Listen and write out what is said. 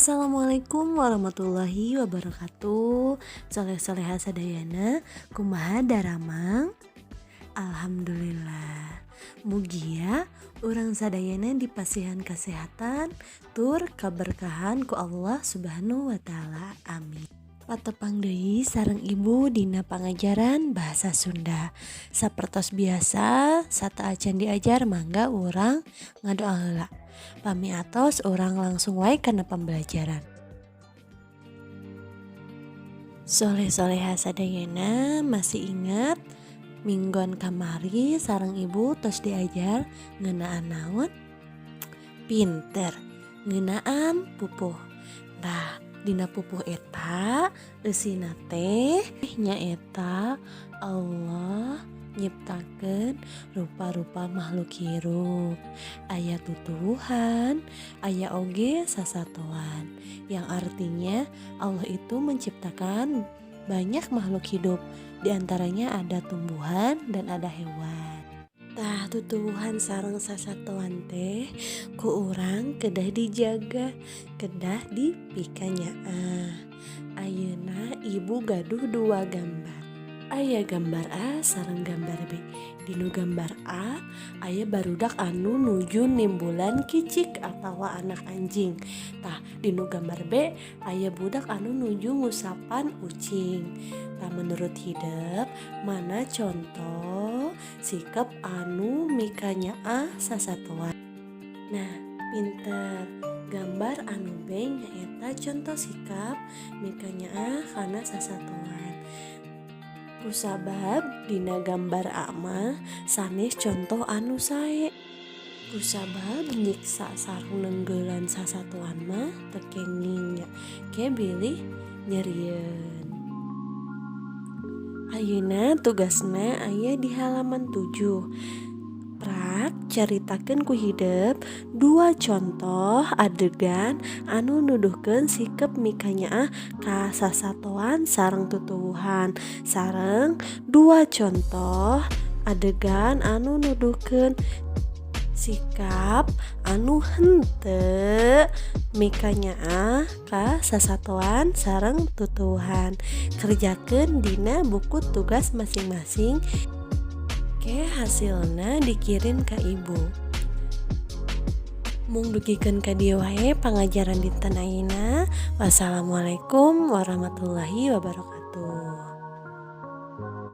Assalamualaikum warahmatullahi wabarakatuh. Soleh-soleha sadayana, kumaha daramang? Alhamdulillah. Mugia urang sadayana dipasihan kesehatan, tur kaberkahan ku Allah Subhanahu wa taala. Amin. Patepang deui sareng ibu dina pangajaran bahasa Sunda. Sapertos biasa, sataacan diajar mangga urang ngadoa heula. Pamiatos orang langsung wae kana pembelajaran. Soleh-soleha sadayana masih ingat minggon kamari sareng ibu tos diajar ngeunaan naon? Pinter, ngeunaan pupuh. Nah, dina pupuh eta eusina teh nyaeta Allah nyiptakeun rupa-rupa makhluk hirup, aya tutuwuhan, aya oge sasatoan, yang artinya Allah itu menciptakan banyak makhluk hidup, diantaranya ada tumbuhan dan ada hewan. Tah tutuwuhan sareng sasatoan teh ku urang kedah dijaga, kedah dipikanyaah. Ayeuna ibu gaduh dua gambar. Aya gambar A sareng gambar B. Dinu gambar A aya barudak anu nuju nimbulan kicik atawa anak anjing. Tah dinu gambar B aya budak anu nuju ngusapan ucing. Tah menurut hideep mana contoh sikap anu mikanyaah sasatoan? Nah, pinter. Gambar anu B nyaeta contoh sikap mikanyaah kana sasatoan. Kusabab dina gambar A mah sanes contoh anu sae. Kusabab nyiksa sareng nenggeulan sasatoan mah teu kenging nya. Ke bilih nyerieun. Ayeuna tugasna aya di halaman 7. Prak caritakeun ku hideep dua contoh adegan anu nuduhkeun sikep mikanyaah ka sasatoan sareng tutuwuhan, sareng dua contoh adegan anu nuduhkeun sikap anu henteu mikanyaah ka sasatoan sareng tutuwuhan. Kerjakeun dina buku tugas masing-masing. Ke hasilna dikirim ka ibu. Mung dugikeun ka dieu wae pangajaran dinten ayeuna. Wassalamualaikum warahmatullahi wabarakatuh.